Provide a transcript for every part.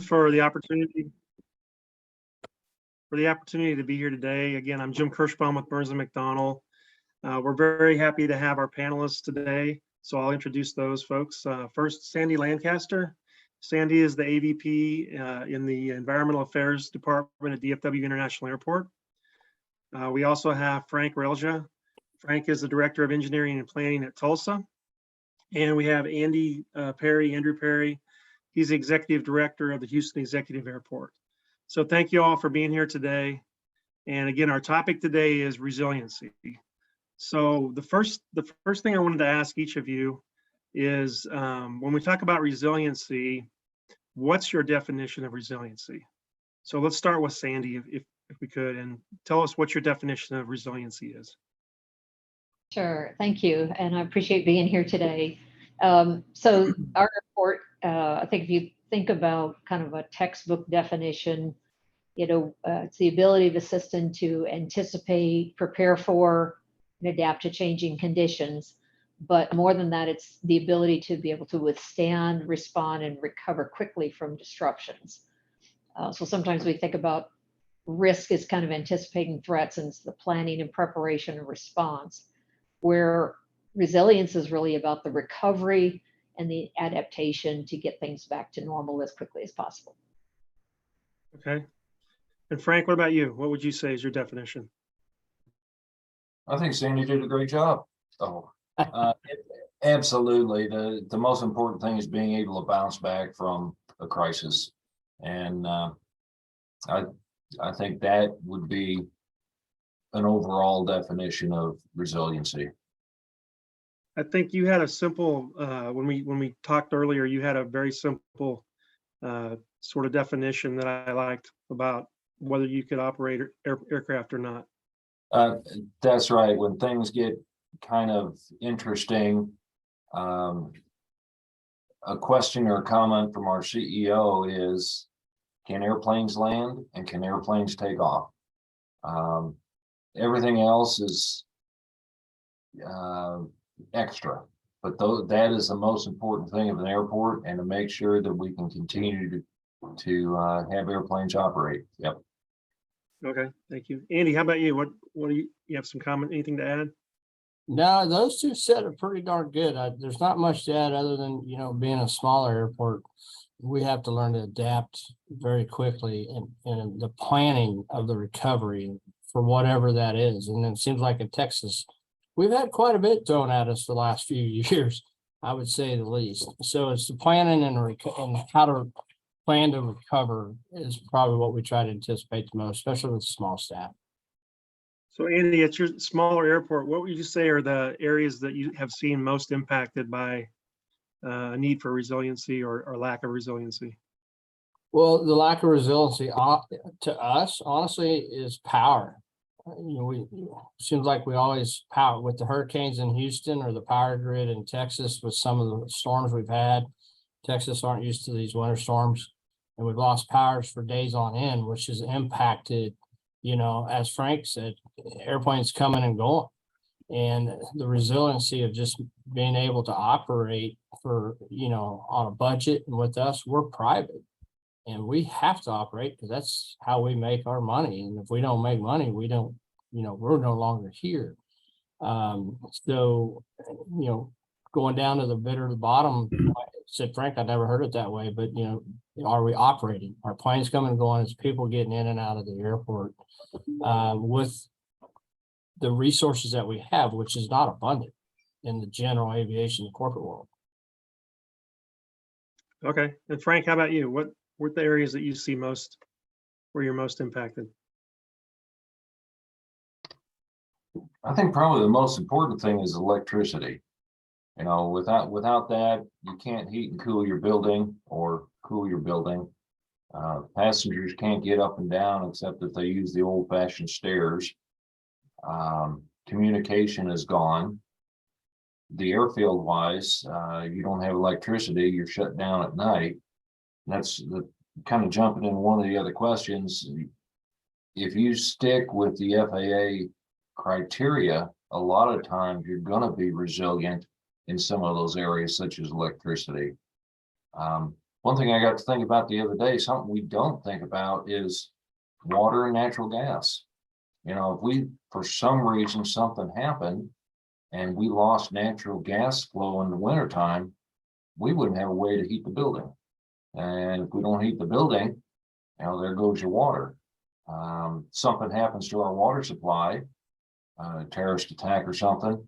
for the opportunity to be here today. Again, I'm Jim Kirschbaum with Burns & McDonnell. We're very happy to have our panelists today, so I'll introduce those folks. First, Sandy Lancaster. Sandy is the AVP in the Environmental Affairs Department at DFW International Airport. We also have Frank Relja. Frank is the Director of Engineering and Planning at Tulsa. And we have Andrew Perry. He's the Executive Director of the Houston Executive Airport. So thank you all for being here today. And again, our topic today is resiliency. So the first thing I wanted to ask each of you is, when we talk about resiliency, what's your definition of resiliency? So let's start with Sandy, if we could, and tell us what your definition of resiliency is. Sure, thank you, and I appreciate being here today. So our report, I think if you think about kind of a textbook definition, it's the ability of a system to anticipate, prepare for, and adapt to changing conditions. But more than that, it's the ability to be able to withstand, respond, and recover quickly from disruptions. So sometimes we think about risk as kind of anticipating threats, and it's the planning and preparation and response, where resilience is really about the recovery and the adaptation to get things back to normal as quickly as possible. Okay. And Frank, what about you? What would you say is your definition? I think Sandy did a great job. Absolutely. The most important thing is being able to bounce back from a crisis. And I think that would be an overall definition of resiliency. I think you had a simple, when we talked earlier, you had a very simple sort of definition that I liked about whether you could operate aircraft or not. That's right. When things get kind of interesting, a question or a comment from our CEO is, can airplanes land and can airplanes take off? Everything else is extra, but that is the most important thing of an airport, and to make sure that we can continue to have airplanes operate. Yep. Okay, thank you. Andy, how about you? What do you have some comment, anything to add? No, those two said are pretty darn good. There's not much to add other than, being a smaller airport, we have to learn to adapt very quickly in the planning of the recovery for whatever that is. And it seems like in Texas, we've had quite a bit thrown at us the last few years, I would say the least. So it's the planning and how to plan to recover is probably what we try to anticipate the most, especially with small staff. So Andy, at your smaller airport, what would you say are the areas that you have seen most impacted by a need for resiliency or lack of resiliency? Well, the lack of resiliency to us, honestly, is power. Seems like we always power with the hurricanes in Houston or the power grid in Texas with some of the storms we've had. Texas aren't used to these winter storms, and we've lost powers for days on end, which has impacted, as Frank said, airplanes coming and going, and the resiliency of just being able to operate for, on a budget. And with us, we're private and we have to operate because that's how we make our money. And if we don't make money, we don't, we're no longer here. So, going down to the bit of the bottom, I said, Frank, I never heard it that way, but are we operating? Are planes coming and going? Is people getting in and out of the airport with the resources that we have, which is not abundant in the general aviation corporate world? Okay, and Frank, how about you? What are the areas that you see most, where you're most impacted? I think probably the most important thing is electricity. Without that, you can't heat and cool your building or cool your building. Passengers can't get up and down except if they use the old-fashioned stairs. Communication is gone. The airfield wise, you don't have electricity, you're shut down at night. And that's the kind of jumping in one of the other questions. If you stick with the FAA criteria, a lot of times you're going to be resilient in some of those areas, such as electricity. One thing I got to think about the other day, something we don't think about is water and natural gas. You know, if we, for some reason, something happened and we lost natural gas flow in the wintertime, we wouldn't have a way to heat the building. And if we don't heat the building, you know, there goes your water. Something happens to our water supply, terrorist attack or something,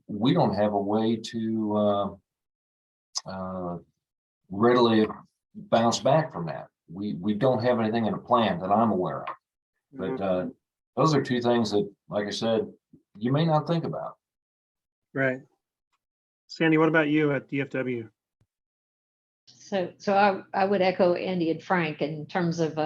we don't have a way to readily bounce back from that. We don't have anything in a plan that I'm aware of. But those are two things that, like I said, you may not think about. Right. Sandy, what about you at DFW? So I would echo Andy and Frank in terms of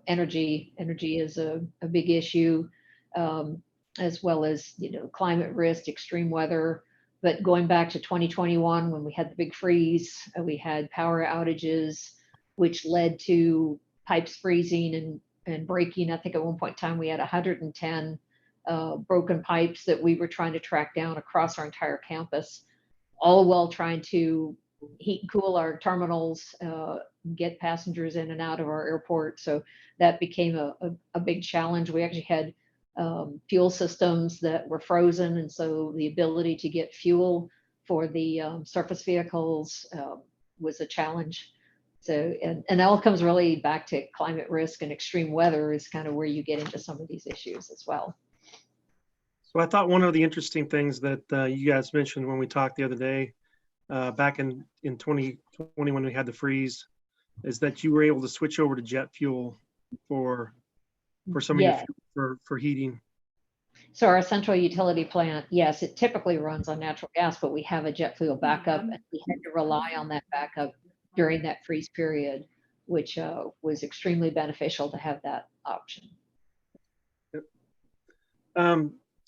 energy. Energy is a big issue, as well as, you know, climate risk, extreme weather. But going back to 2021, when we had the big freeze, we had power outages, which led to pipes freezing and breaking. I think at one point in time we had 110 broken pipes that we were trying to track down across our entire campus, all while trying to heat and cool our terminals, get passengers in and out of our airport. So that became a big challenge. We actually had fuel systems that were frozen, and so the ability to get fuel for the surface vehicles was a challenge. So, and it all comes really back to climate risk, and extreme weather is kind of where you get into some of these issues as well. So I thought one of the interesting things that you guys mentioned when we talked the other day, back in 2020 when we had the freeze, is that you were able to switch over to jet fuel for some of your fuel for heating. So our central utility plant, yes, it typically runs on natural gas, but we have a jet fuel backup, and we had to rely on that backup during that freeze period, which was extremely beneficial to have that option.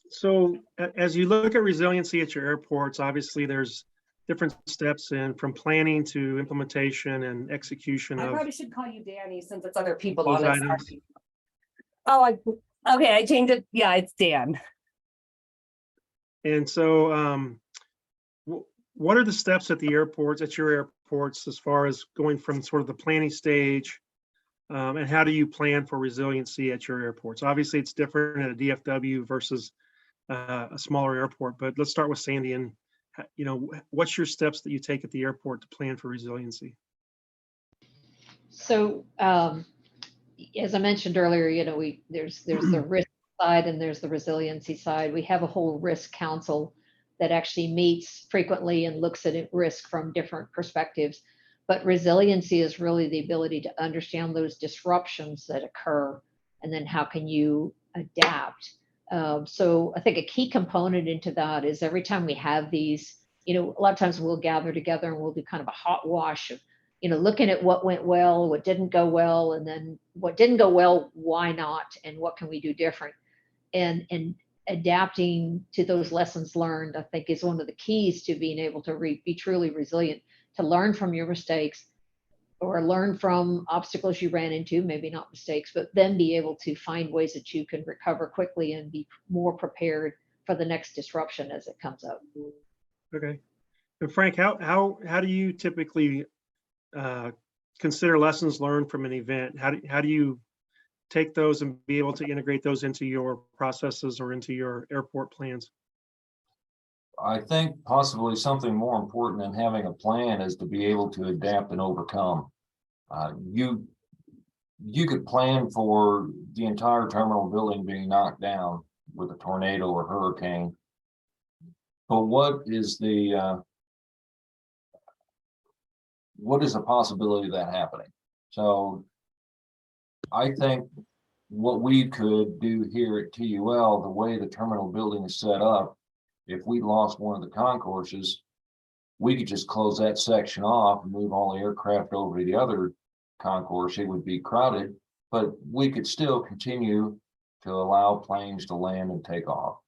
So as you look at resiliency at your airports, obviously there's different steps from planning to implementation and execution I of probably should call you Danny since it's other people those on it. items. Sorry. Oh, okay, I changed it. Yeah, it's Dan. And so what are the steps at the airports, at your airports, as far as going from sort of the planning stage, and how do you plan for resiliency at your airports? Obviously it's different at a DFW versus a smaller airport, but let's start with Sandy. And you know, what's your steps that you take at the airport to plan for resiliency? So as I mentioned earlier, you know, there's the risk side and there's the resiliency side. We have a whole risk council that actually meets frequently and looks at risk from different perspectives. But resiliency is really the ability to understand those disruptions that occur, and then how can you adapt. So I think a key component into that is every time we have these, you know, a lot of times we'll gather together and we'll do kind of a hot wash of, you know, looking at what went well, what didn't go well, and then what didn't go well, why not, and what can we do different. And adapting to those lessons learned, I think, is one of the keys to being able to be truly resilient, to learn from your mistakes or learn from obstacles you ran into, maybe not mistakes, but then be able to find ways that you can recover quickly and be more prepared for the next disruption as it comes up. Okay. And Frank, how do you typically consider lessons learned from an event? How do you take those and be able to integrate those into your processes or into your airport plans? I think possibly something more important than having a plan is to be able to adapt and overcome. You could plan for the entire terminal building being knocked down with a tornado or hurricane, but what is the possibility of that happening? So I think what we could do here at TUL, the way the terminal building is set up, if we lost one of the concourses, we could just close that section off and move all the aircraft over to the other concourse. It would be crowded, but we could still continue to allow planes to land and take off.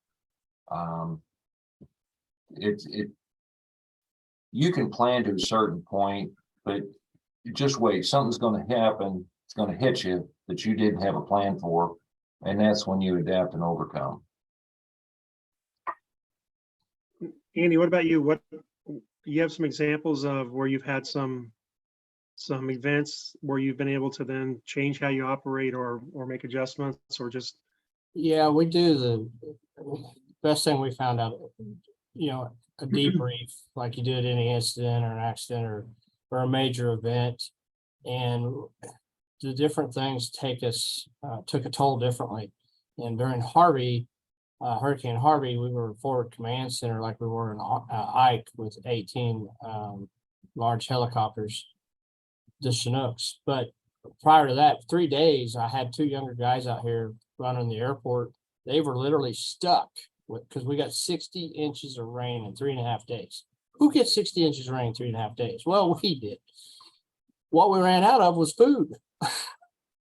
You can plan to a certain point, but just wait. Something's going to happen. It's going to hit you that you didn't have a plan for, and that's when you adapt and overcome. Andy, what about you? What you have some examples of where you've had some some events where you've been able to then change how you operate or make adjustments or just, Yeah, we do the best thing we found out, a debrief, like you do at any incident or an accident or a major event. And the different things took a toll differently. And during Hurricane Harvey, we were forward command center like we were in Ike with 18 large helicopters, the Chinooks. But prior to that, 3 days, I had 2 younger guys out here running the airport. They were literally stuck because we got 60 inches of rain in 3.5 days. Who gets 60 inches of rain in 3.5 days? Well, we did. What we ran out of was food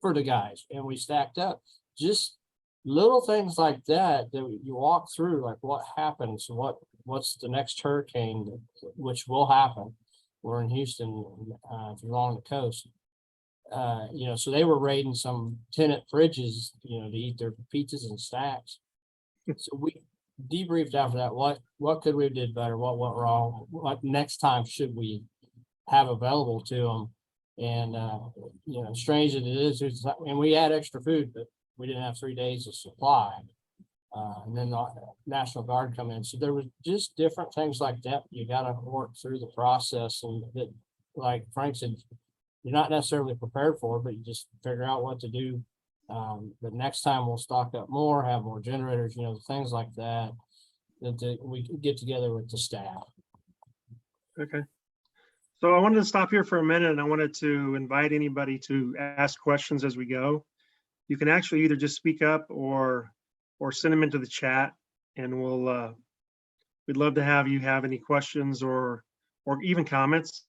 for the guys, and we stacked up. Just little things like that you walk through, like what happens, what's the next hurricane, which will happen. We're in Houston, if you're along the coast. So they were raiding some tenant fridges, to eat their pizzas and snacks. So we debriefed after that. What could we have did better? What went wrong? What next time should we have available to them? And strange as it is, and we had extra food, but we didn't have 3 days of supply. And then the National Guard come in. So there was just different things like that. You got to work through the process, and that, like Frank said, you're not necessarily prepared for, but you just figure out what to do. But next time we'll stock up more, have more generators, things like that, that we can get together with the staff. okay. So I wanted to stop here for a minute, and I wanted to invite anybody to ask questions as we go. You can actually either just speak up or send them into the chat, and we'd love to have you have any questions or even comments.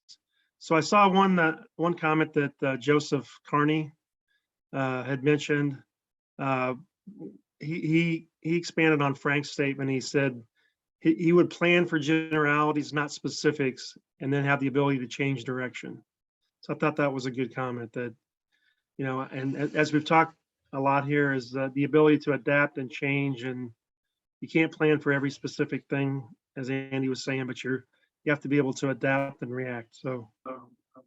So I saw one comment that Joseph Carney had mentioned. He expanded on Frank's statement. He said he would plan for generalities, not specifics, and then have the ability to change direction. So I thought that was a good comment that, and as we've talked a lot here, is the ability to adapt and change. And you can't plan for every specific thing, as Andy was saying, but you have to be able to adapt and react. So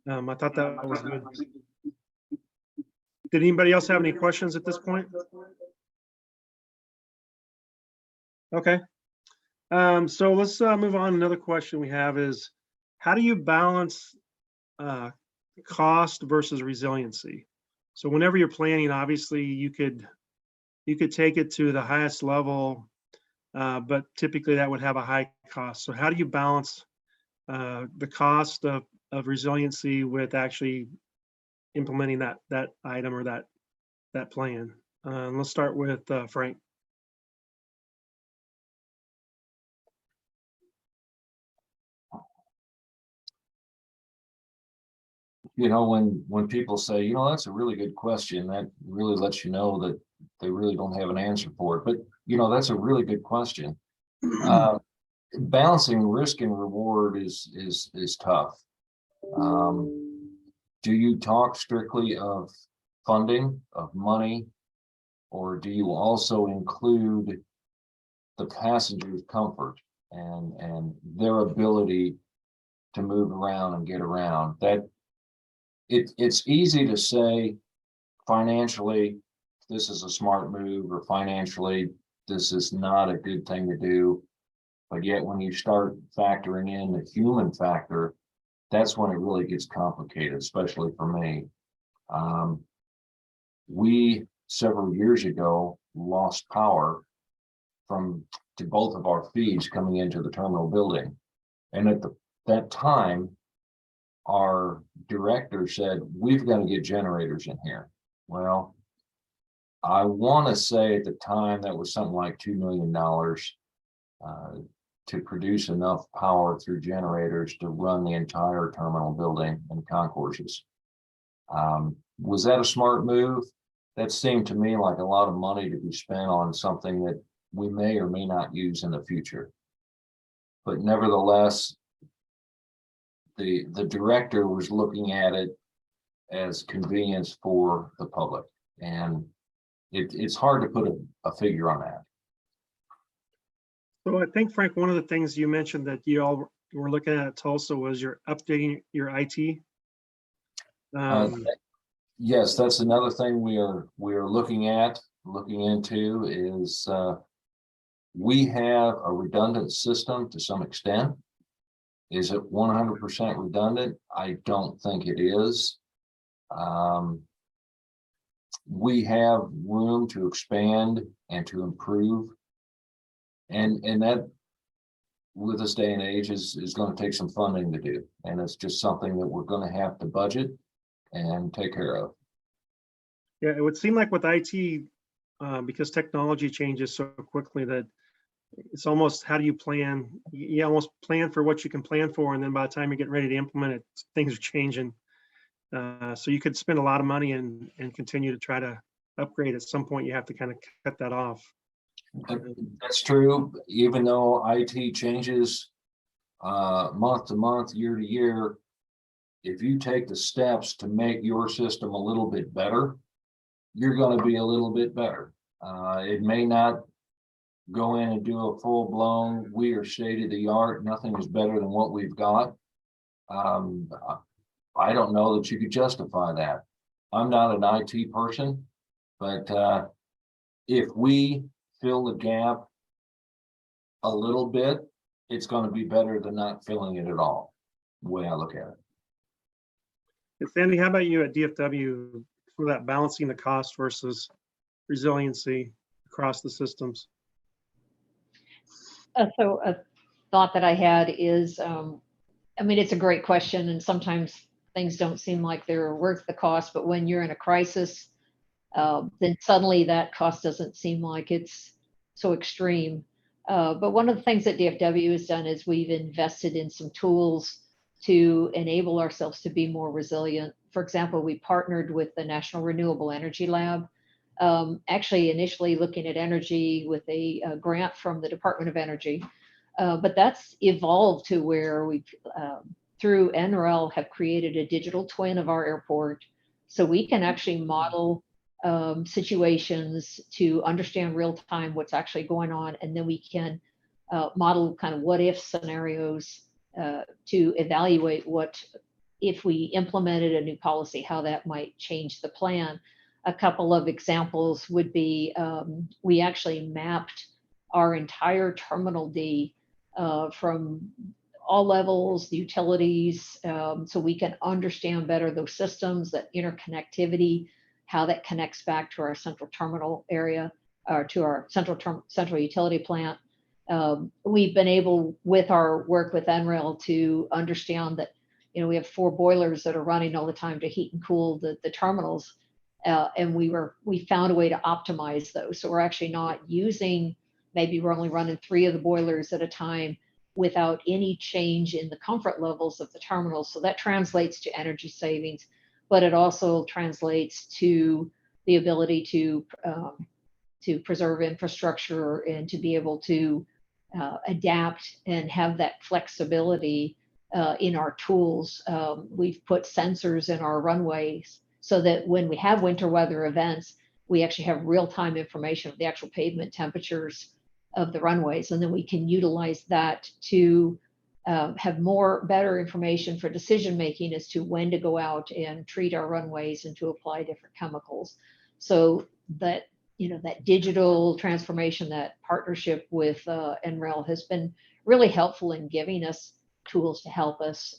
I thought that was good. Did anybody else have any questions at this point? Okay. So let's move on. Another question we have is, how do you balance cost versus resiliency? So whenever you're planning, obviously you could take it to the highest level, but typically that would have a high cost. So how do you balance the cost of resiliency with actually implementing that item or that plan? Let's start with Frank. When people say, that's a really good question, that really lets you know that they really don't have an answer for it. But, that's a really good question. Balancing risk and reward is tough. Do you talk strictly of funding, of money, or do you also include the passenger's comfort and their ability to move around and get around? It's easy to say financially, this is a smart move, or financially, this is not a good thing to do. But yet when you start factoring in the human factor, that's when it really gets complicated, especially for me. We, several years ago, lost power to both of our feeds coming into the terminal building. And at that time, our director said, we've got to get generators in here. Well, I want to say at the time that was something like $2 million to produce enough power through generators to run the entire terminal building and concourses. Was that a smart move? That seemed to me like a lot of money to be spent on something that we may or may not use in the future. But nevertheless, the director was looking at it as convenience for the public. And it's hard to put a figure on that. So I think, Frank, one of the things you mentioned that you all were looking at Tulsa was you're updating your IT. Yes, that's another thing we are looking into is, we have a redundant system to some extent. Is it 100% redundant? I don't think it is. We have room to expand and to improve. And that, with this day and age, is going to take some funding to do. And it's just something that we're going to have to budget and take care of. Yeah, it would seem like with IT, because technology changes so quickly that it's almost, how do you plan? You almost plan for what you can plan for, and then by the time you get ready to implement it, things are changing. So you could spend a lot of money and continue to try to upgrade. At some point, you have to kind of cut that off. That's true, even though IT changes month to month, year to year. If you take the steps to make your system a little bit better, you're going to be a little bit better. It may not go in and do a full blown, we are state of the art, nothing is better than what we've got. I don't know that you could justify that. I'm not an IT person, but if we fill the gap a little bit, it's going to be better than not filling it at all, the way I look at it. And Sandy, how about you at DFW for that balancing the cost versus resiliency across the systems? So a thought that I had is, I mean, it's a great question, and sometimes things don't seem like they're worth the cost, but when you're in a crisis, then suddenly that cost doesn't seem like it's so extreme. But one of the things that DFW has done is we've invested in some tools to enable ourselves to be more resilient. For example, we partnered with the National Renewable Energy Lab, actually initially looking at energy with a grant from the Department of Energy. But that's evolved to where we've, through NREL, have created a digital twin of our airport. So we can actually model situations to understand real time what's actually going on. And then we can model kind of what if scenarios to evaluate what, if we implemented a new policy, how that might change the plan. A couple of examples would be, we actually mapped our entire Terminal D from all levels, the utilities, so we can understand better those systems, that interconnectivity, how that connects back to our central terminal area, or to our central utility plant. We've been able, with our work with NREL, to understand that, you know, we have 4 boilers that are running all the time to heat and cool the terminals. And we found a way to optimize those. So we're actually not using, maybe we're only running 3 of the boilers at a time without any change in the comfort levels of the terminals. So that translates to energy savings, but it also translates to the ability to preserve infrastructure and to be able to adapt and have that flexibility in our tools. We've put sensors in our runways so that when we have winter weather events, we actually have real-time information of the actual pavement temperatures of the runways. And then we can utilize that to have better information for decision-making as to when to go out and treat our runways and to apply different chemicals. So that, you know, that digital transformation, that partnership with NREL has been really helpful in giving us tools to help us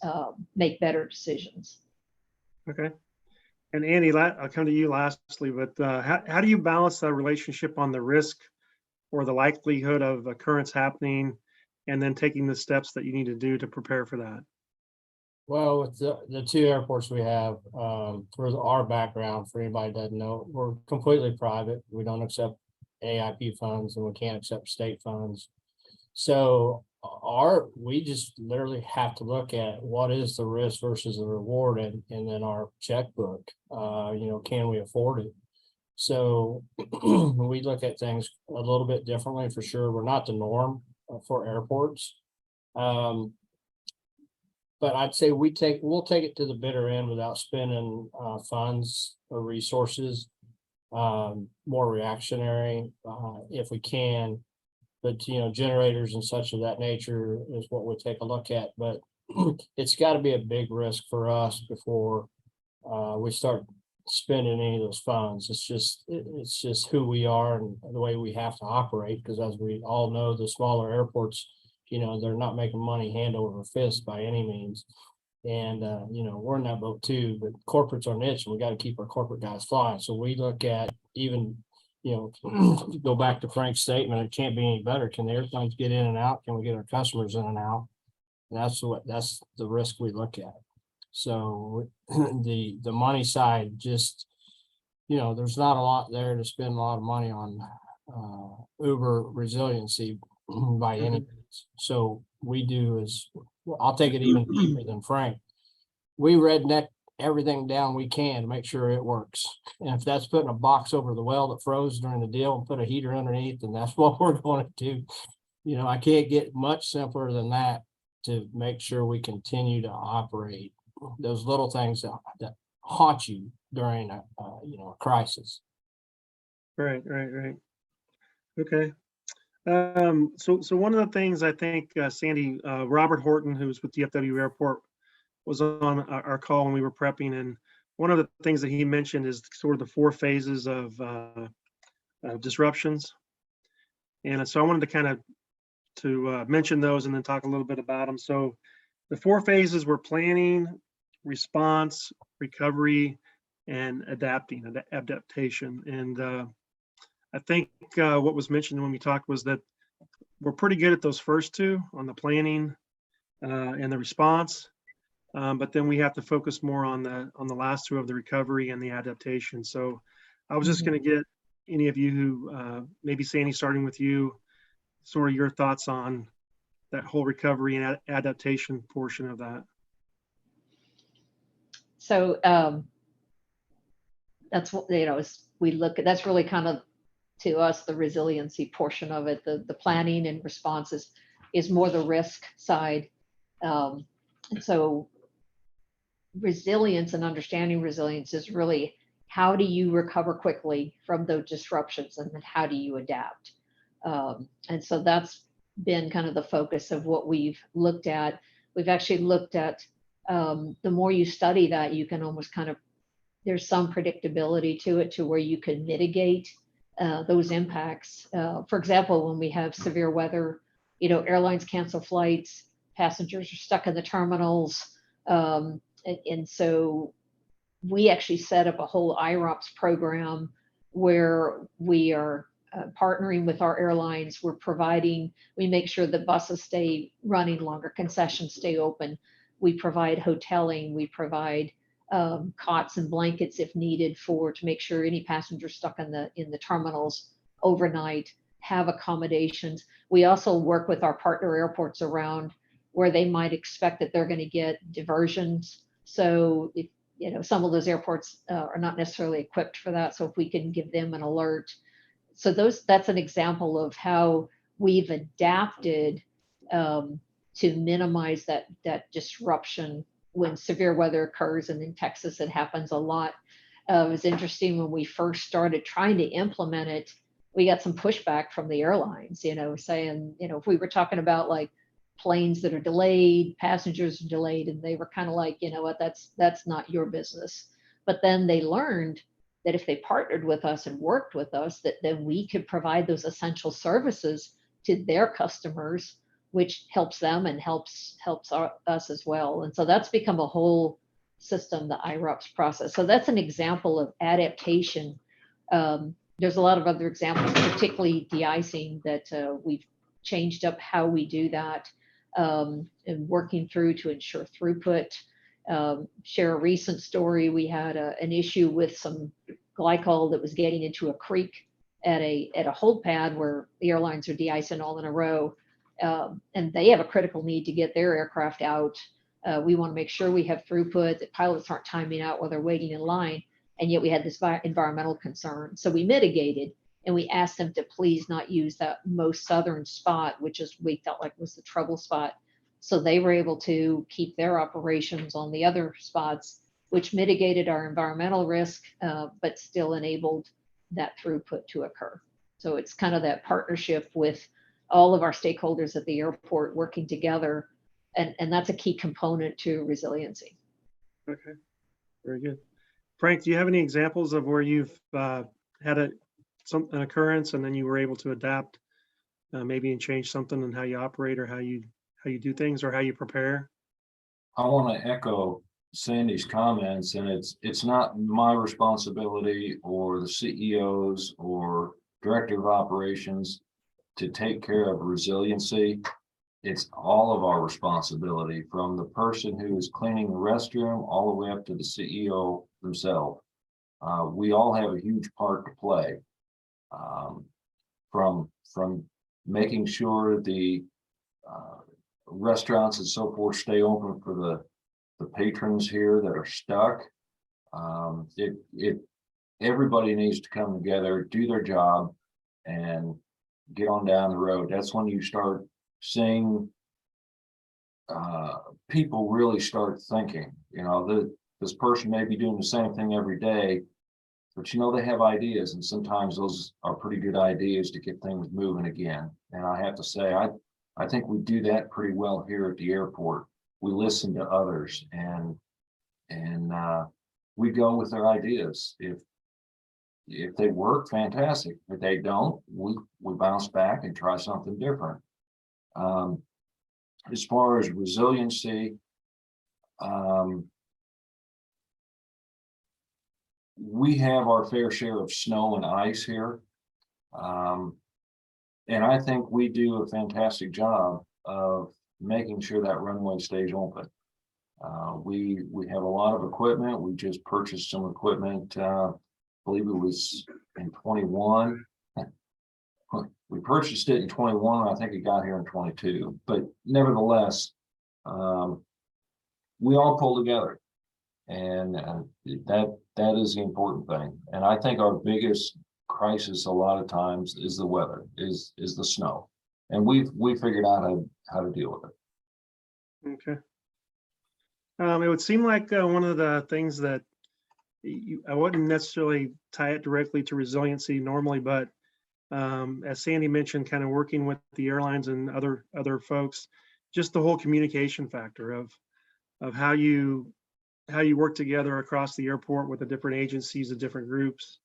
make better decisions. Okay. And Andy, I'll come to you lastly, but how do you balance the relationship on the risk or the likelihood of occurrence happening, and then taking the steps that you need to do to prepare for that? Well, with the 2 airports we have, for our background, for anybody that doesn't know, we're completely private. We don't accept AIP funds and we can't accept state funds. So we just literally have to look at what is the risk versus the reward, and then our checkbook, you know, can we afford it? So we look at things a little bit differently for sure. We're not the norm for airports. But I'd say we'll take it to the bitter end without spending funds or resources, more reactionary if we can. But, you know, generators and such of that nature is what we'll take a look at. But it's got to be a big risk for us before we start spending any of those funds. It's just who we are and the way we have to operate, because as we all know, the smaller airports, they're not making money hand over fist by any means. And, we're in that boat too, but corporate's our niche and we got to keep our corporate guys flying. So we look at even, go back to Frank's statement, it can't be any better. Can the airplanes get in and out? Can we get our customers in and out? And that's the risk we look at. So the money side, just, there's not a lot there to spend a lot of money on Uber resiliency by any means. So we do is, I'll take it even deeper than Frank. We redneck everything down we can to make sure it works. And if that's putting a box over the well that froze during the deal and put a heater underneath, then that's what we're going to do. I can't get much simpler than that to make sure we continue to operate those little things that haunt you during a crisis. Right. Okay. So one of the things I think, Sandy, Robert Horton, who was with DFW Airport, was on our call when we were prepping. And one of the things that he mentioned is sort of the 4 phases of disruptions. And so I wanted to kind of mention those and then talk a little bit about them. So the 4 phases were planning, response, recovery, and adaptation. And I think what was mentioned when we talked was that we're pretty good at those first 2 on the planning and the response, but then we have to focus more on the last 2 of the recovery and the adaptation. So I was just going to get any of you who, maybe Sandy, starting with you, sort of your thoughts on that whole recovery and adaptation portion of that. So that's what, as we look at, that's really kind of, to us, the resiliency portion of it. The planning and responses is more the risk side. And so resilience and understanding resilience is really, how do you recover quickly from those disruptions, and then how do you adapt? And so that's been kind of the focus of what we've looked at. We've actually looked at, the more you study that, you can almost kind of, there's some predictability to it, to where you can mitigate those impacts. For example, when we have severe weather, airlines cancel flights, passengers are stuck in the terminals. And so we actually set up a whole IROPS program where we are partnering with our airlines. We make sure the buses stay running longer, concessions stay open. We provide hoteling, we provide cots and blankets if needed to make sure any passengers stuck in the terminals overnight have accommodations. We also work with our partner airports around where they might expect that they're going to get diversions. So if, some of those airports are not necessarily equipped for that. So if we can give them an alert. So that's an example of how we've adapted to minimize that disruption when severe weather occurs. And in Texas, it happens a lot. It was interesting when we first started trying to implement it, we got some pushback from the airlines, saying, if we were talking about like planes that are delayed, passengers are delayed, and they were kind of like, what, that's not your business. But then they learned that if they partnered with us and worked with us, that then we could provide those essential services to their customers, which helps them and helps us as well. And so that's become a whole system, the IROPS process. So that's an example of adaptation. There's a lot of other examples, particularly de-icing, that we've changed up how we do that, and working through to ensure throughput. Share a recent story. We had an issue with some glycol that was getting into a creek at a hold pad where the airlines are de-icing all in a row. And they have a critical need to get their aircraft out. We want to make sure we have throughput, that pilots aren't timing out while they're waiting in line. And yet we had this environmental concern. So we mitigated, and we asked them to please not use that most southern spot, which is, we felt like was the trouble spot. So they were able to keep their operations on the other spots, which mitigated our environmental risk, but still enabled that throughput to occur. So it's kind of that partnership with all of our stakeholders at the airport working together. And that's a key component to resiliency. Okay, very good. Frank, do you have any examples of where you've had an occurrence and then you were able to adapt, maybe and change something in how you operate or how you do things or how you prepare? I want to echo Sandy's comments, and it's not my responsibility or the CEO's or director of operations to take care of resiliency. It's all of our responsibility, from the person who is cleaning the restroom all the way up to the CEO themselves. We all have a huge part to play, from making sure the restaurants and so forth stay open for the patrons here that are stuck. Everybody needs to come together, do their job, and get on down the road. That's when you start seeing people really start thinking, this person may be doing the same thing every day, but they have ideas, and sometimes those are pretty good ideas to get things moving again. And I have to say, I think we do that pretty well here at the airport. We listen to others, and we go with their ideas. If they work, fantastic. If they don't, we bounce back and try something different. As far as resiliency, we have our fair share of snow and ice here. And I think we do a fantastic job of making sure that runway stays open. We have a lot of equipment. We just purchased some equipment, I believe it was in 21. We purchased it in 21. I think it got here in 22. But nevertheless, we all pull together, and that is the important thing. And I think our biggest crisis a lot of times is the weather, is the snow, and we figured out how to deal with it. Okay. It would seem like one of the things that I wouldn't necessarily tie it directly to resiliency normally, but as Sandy mentioned, kind of working with the airlines and other folks, just the whole communication factor of how you work together across the airport with the different agencies, the different groups,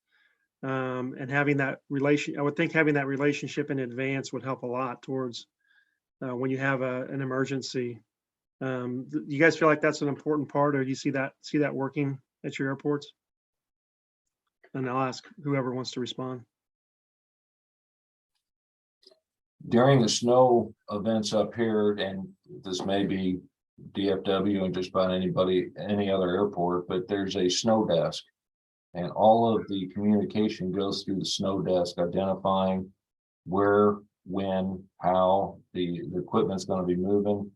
and having that relation. I would think having that relationship in advance would help a lot towards when you have an emergency. You guys feel like that's an important part, or do you see that working at your airports? And I'll ask whoever wants to respond. During the snow events up here, and this may be DFW and just about any other airport, but there's a snow desk, and all of the communication goes through the snow desk, identifying where, when, how the equipment's going to be moving.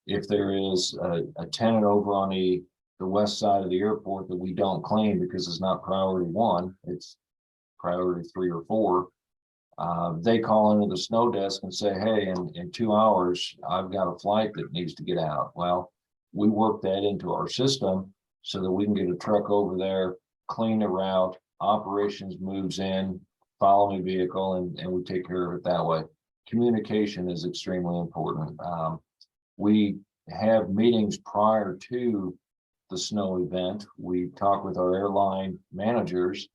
If there is a tenant over on the west side of the airport that we don't clean because it's not priority 1, it's priority 3 or 4, they call into the snow desk and say, hey, in 2 hours, I've got a flight that needs to get out. Well, we work that into our system so that we can get a truck over there, clean the route, operations moves in, following vehicle, and we take care of it that way. Communication is extremely important. We have meetings prior to the snow event. We talk with our airline managers,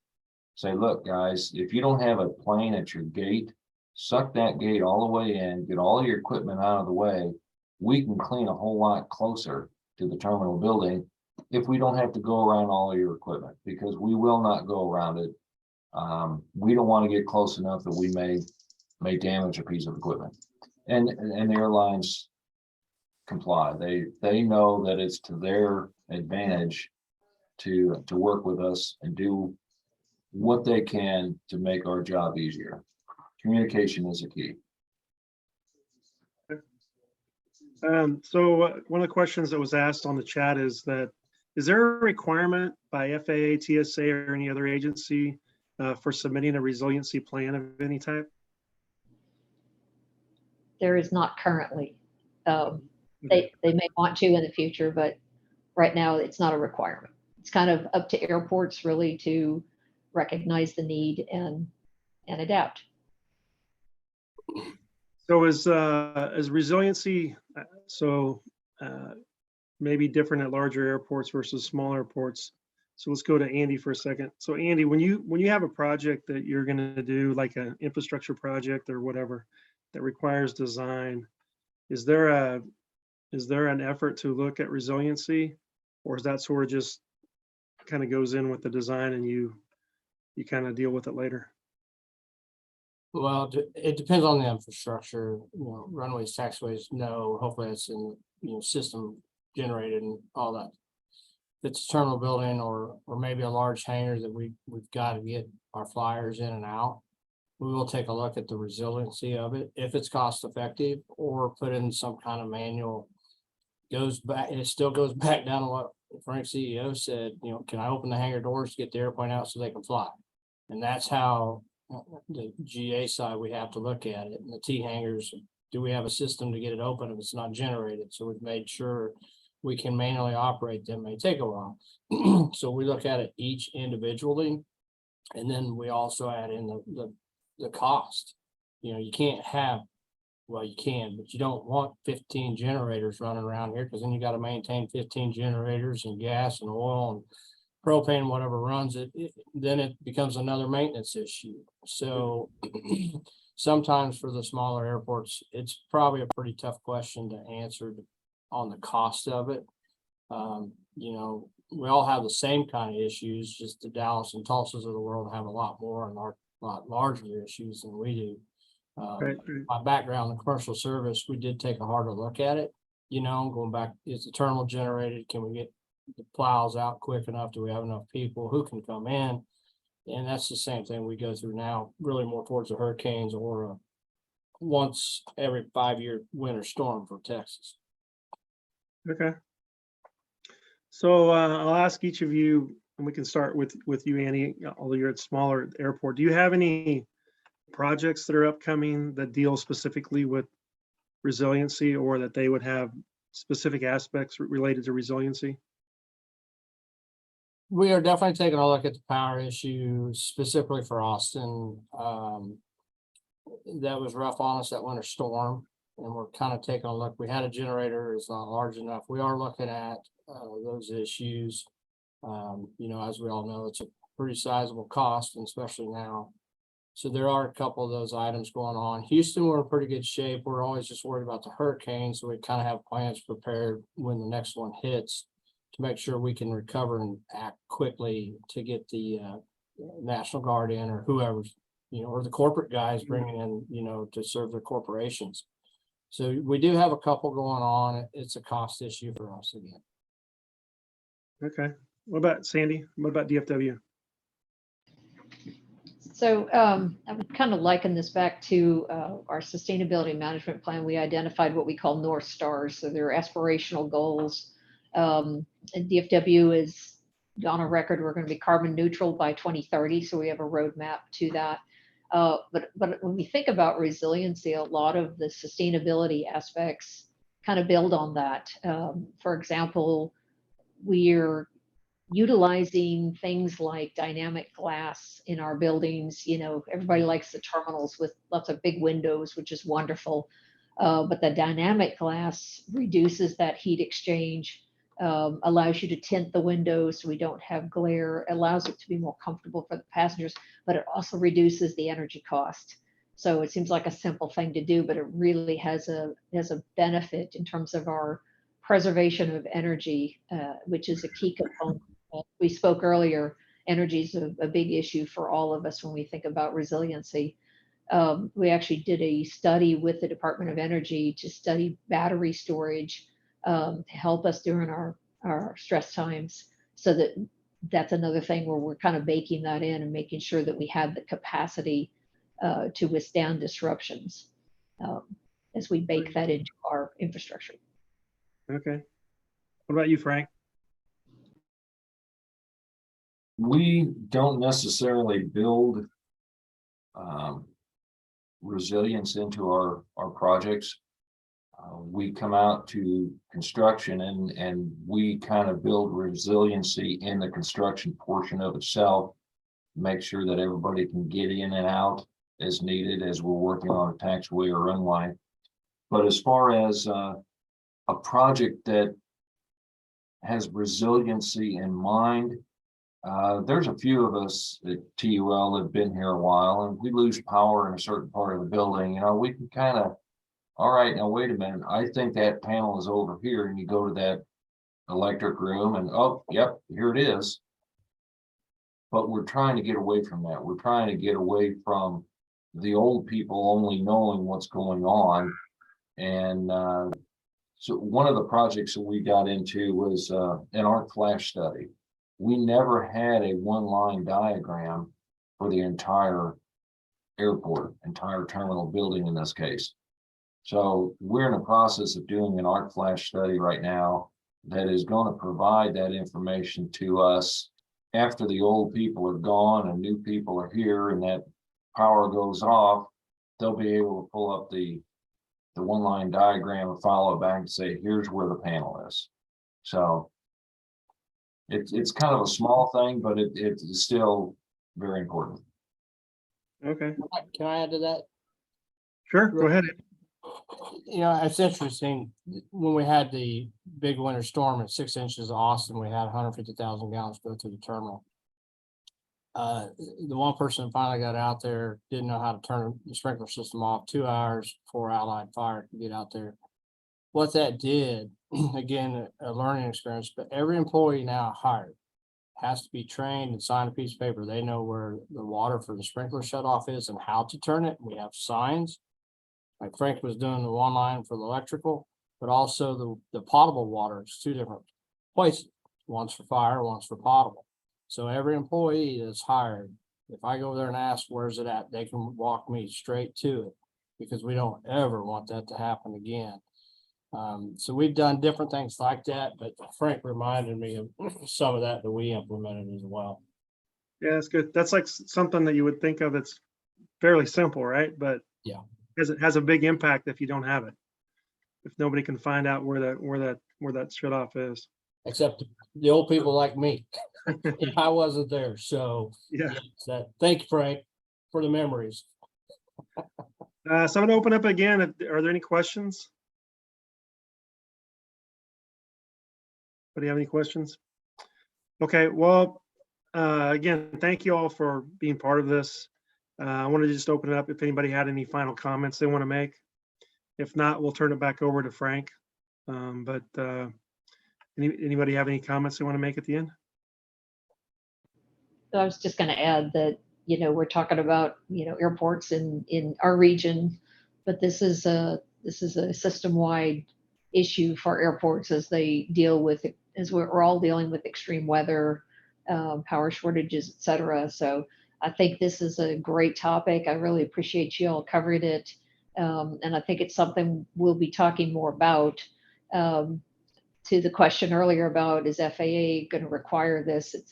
say, look, guys, if you don't have a plane at your gate, suck that gate all the way in, get all your equipment out of the way. We can clean a whole lot closer to the terminal building if we don't have to go around all of your equipment, because we will not go around it. We don't want to get close enough that we may damage a piece of equipment. And the airlines comply. They know that it's to their advantage to work with us and do what they can to make our job easier. Communication is a key. So one of the questions that was asked on the chat is there a requirement by FAA, TSA, or any other agency for submitting a resiliency plan of any type? There is not currently. They may want to in the future, but right now it's not a requirement. It's kind of up to airports really to recognize the need and adapt. So is resiliency, maybe different at larger airports versus smaller airports. So let's go to Andy for a second. So Andy, when you have a project that you're going to do, like an infrastructure project or whatever that requires design, is there an effort to look at resiliency, or is that sort of just kind of goes in with the design and you kind of deal with it later? Well, it depends on the infrastructure, runways, taxiways, no, hopefully it's in, system generated and all that. If it's a terminal building or maybe a large hangar that we've got to get our flyers in and out, we will take a look at the resiliency of it, if it's cost effective, or put in some kind of manual. Goes back, and it still goes back down to what Frank CEO said, can I open the hangar doors to get the airplane out so they can fly? And that's how the GA side, we have to look at it. And the T hangars, do we have a system to get it open if it's not generated? So we've made sure we can manually operate them. May take a while. So we look at it each individually. And then we also add in the cost. You can't have, well, you can, but you don't want 15 generators running around here, because then you got to maintain 15 generators and gas and oil and propane, whatever runs it, then it becomes another maintenance issue. So sometimes for the smaller airports, it's probably a pretty tough question to answer on the cost of it. We all have the same kind of issues, just the Dallas and Tulsas of the world have a lot more and a lot larger issues than we do. Right. My background in commercial service, we did take a harder look at it, going back, is the terminal generated? Can we get the plows out quick enough? Do we have enough people who can come in? And that's the same thing we go through now, really more towards the hurricanes or a once every 5-year winter storm for Texas. Okay. So I'll ask each of you, and we can start with you, Annie, although you're at smaller airport. Do you have any projects that are upcoming that deal specifically with resiliency, or that they would have specific aspects related to resiliency? We are definitely taking a look at the power issue specifically for Austin. That was rough on us, that winter storm, and we're kind of taking a look. We had a generator, it's not large enough. We are looking at those issues. As we all know, it's a pretty sizable cost, and especially now. So there are a couple of those items going on. Houston, we're in pretty good shape. We're always just worried about the hurricane, so we kind of have plans prepared when the next one hits to make sure we can recover and act quickly to get the National Guard in, or whoever's, or the corporate guys bringing in, to serve their corporations. So we do have a couple going on. It's a cost issue for us again. Okay. What about Sandy? What about DFW? So I would kind of liken this back to our sustainability management plan. We identified what we call North Stars. So they're aspirational goals. And DFW is on a record, we're going to be carbon neutral by 2030. So we have a roadmap to that. But when we think about resiliency, a lot of the sustainability aspects kind of build on that. For example, we're utilizing things like dynamic glass in our buildings. Everybody likes the terminals with lots of big windows, which is wonderful. But the dynamic glass reduces that heat exchange, allows you to tint the windows so we don't have glare, allows it to be more comfortable for the passengers, but it also reduces the energy cost. So it seems like a simple thing to do, but it really has a benefit in terms of our preservation of energy, which is a key component. We spoke earlier, energy is a big issue for all of us when we think about resiliency. We actually did a study with the Department of Energy to study battery storage to help us during our stress times. So that's another thing where we're kind of baking that in and making sure that we have the capacity to withstand disruptions as we bake that into our infrastructure. Okay. What about you, Frank? We don't necessarily build resilience into our projects. We come out to construction and we kind of build resiliency in the construction portion of itself, make sure that everybody can get in and out as needed as we're working on a taxiway or runway. But as far as a project that has resiliency in mind. There's a few of us at TUL that have been here a while, and we lose power in a certain part of the building. You know, we can kind of, all right, now wait a minute. I think that panel is over here, and you go to that electric room, and oh, yep, here it is. But we're trying to get away from that. We're trying to get away from the old people only knowing what's going on. And so one of the projects that we got into was an arc flash study. We never had a one-line diagram for the entire airport, entire terminal building in this case. So we're in the process of doing an arc flash study right now that is going to provide that information to us after the old people are gone and new people are here, and that power goes off. They'll be able to pull up the one-line diagram and follow it back and say, here's where the panel is. So it's kind of a small thing, but it's still very important. Okay, Can I add to that? sure, go ahead. You know, it's interesting, when we had the big winter storm at 6 inches of Austin, we had 150,000 gallons go through the terminal. The one person finally got out there, didn't know how to turn the sprinkler system off, 2 hours before Allied Fire could get out there. What that did, again, a learning experience, but every employee now hired has to be trained and sign a piece of paper. They know where the water for the sprinkler shut off is and how to turn it. We have signs. Like Frank was doing the one line for the electrical, but also the potable water is 2 different places. One's for fire, one's for potable. So every employee that's hired, if I go there and ask, where's it at, they can walk me straight to it, because we don't ever want that to happen again. So we've done different things like that, but Frank reminded me of some of that we implemented as well. Yeah, that's good. That's like something that you would think of, it's fairly simple, right? But Yeah. it has a big impact if you don't have it. If nobody can find out where that shut off is. Except the old people like me. If I wasn't there, so Yeah. yes, thank you, Frank, for the memories. So I'm gonna open up again. Are there any questions? Anybody have any questions? Okay, well, again, thank you all for being part of this. I wanted to just open it up if anybody had any final comments they want to make. If not, we'll turn it back over to Frank. Anybody have any comments they want to make at the end? I was just going to add that, we're talking about, airports in our region, but this is a system-wide issue for airports as they deal with it, as we're all dealing with extreme weather, power shortages, et cetera. So I think this is a great topic. I really appreciate you all covering it. And I think it's something we'll be talking more about. To the question earlier about, is FAA going to require this? It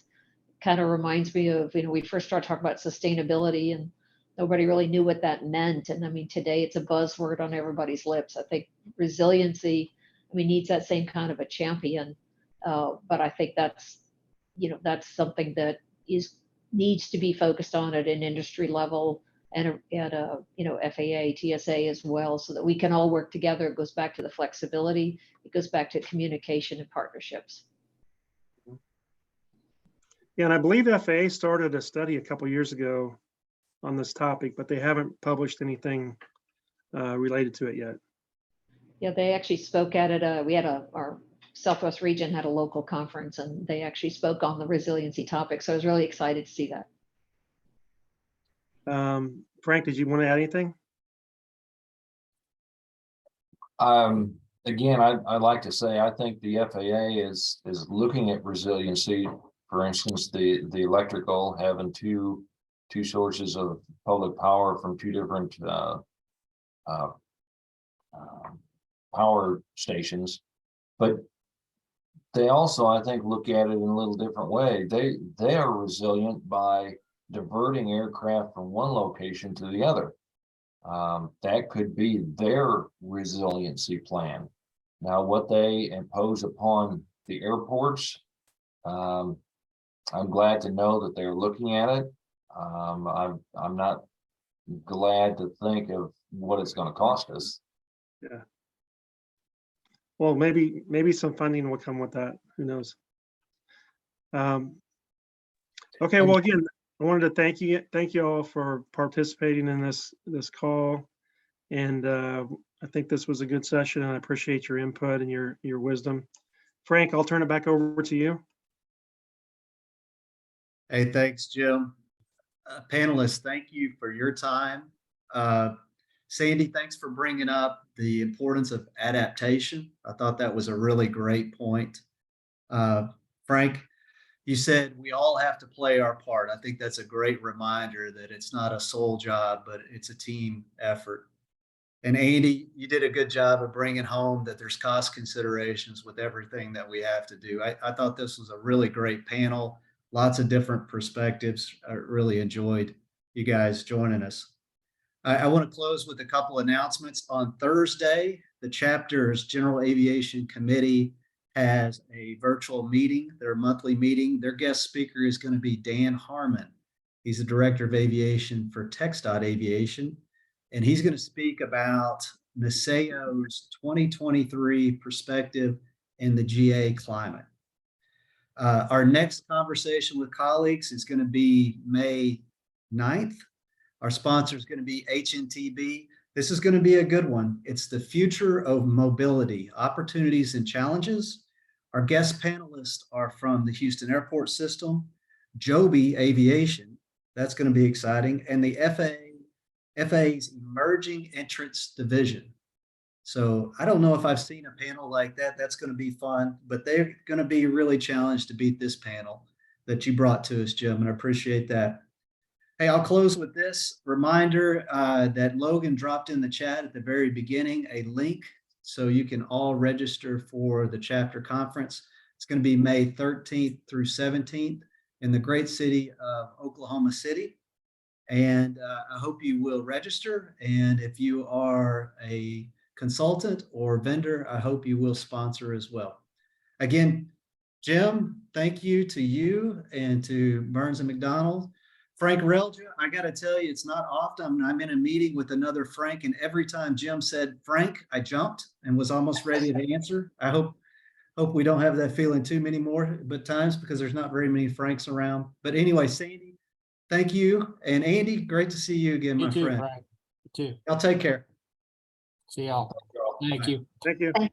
kind of reminds me of, we first started talking about sustainability and nobody really knew what that meant. And I mean, today it's a buzzword on everybody's lips. I think resiliency, needs that same kind of a champion. But I think that's something that needs to be focused on at an industry level and at a FAA, TSA as well, so that we can all work together. It goes back to the flexibility. It goes back to communication and partnerships. Yeah, and I believe FAA started a study a couple years ago on this topic, but they haven't published anything related to it yet. Yeah, they actually spoke at it. We had our Southwest region had a local conference, and they actually spoke on the resiliency topic. So I was really excited to see that. Frank, did you want to add anything? Again, I'd like to say, I think the FAA is looking at resiliency. For instance, the electrical, having two sources of public power from 2 different power stations, but they also, I think, look at it in a little different way. They are resilient by diverting aircraft from one location to the other. That could be their resiliency plan. Now, what they impose upon the airports, I'm glad to know that they're looking at it. I'm not glad to think of what it's going to cost us. Yeah. Well, maybe some funding will come with that. who knows? Okay, well, again, I wanted to thank you all for participating in this call. And I think this was a good session, and I appreciate your input and your wisdom. Frank, I'll turn it back over to you. Hey, thanks, Jim. Panelists, thank you for your time. Sandy, thanks for bringing up the importance of adaptation. I thought that was a really great point. Frank, you said we all have to play our part. I think that's a great reminder that it's not a sole job, but it's a team effort. And Andy, you did a good job of bringing home that there's cost considerations with everything that we have to do. I thought this was a really great panel, lots of different perspectives. I really enjoyed you guys joining us. I want to close with a couple announcements. On Thursday, the chapter's General Aviation Committee has a virtual meeting, their monthly meeting. Their guest speaker is going to be Dan Harmon. He's the Director of Aviation for TxDOT Aviation, and he's going to speak about NASEO's 2023 perspective in the GA climate. Our next conversation with colleagues is going to be May 9th. Our sponsor is going to be HNTB. This is going to be a good one. It's the future of mobility, opportunities and challenges. Our guest panelists are from the Houston Airport System, Joby Aviation, that's going to be exciting, and the FAA's Emerging Entrants Division. So I don't know if I've seen a panel like that. That's going to be fun, but they're going to be really challenged to beat this panel that you brought to us, Jim, and I appreciate that. Hey, I'll close with this reminder that Logan dropped in the chat at the very beginning a link so you can all register for the chapter conference. It's going to be May 13th through 17th in the great city of Oklahoma City. And I hope you will register. And if you are a consultant or vendor, I hope you will sponsor as well. Again, Jim, thank you to you and to Burns and McDonald. Frank Relja, I got to tell you, it's not often I'm in a meeting with another Frank, and every time Jim said Frank, I jumped and was almost ready to answer. I hope we don't have that feeling too many more times because there's not very many Franks around. But anyway, Sandy, thank you. And Andy, great to see you again, my You too, friend. Frank. You too. Y'all take care. See y'all. Thank you. Thank you. Thank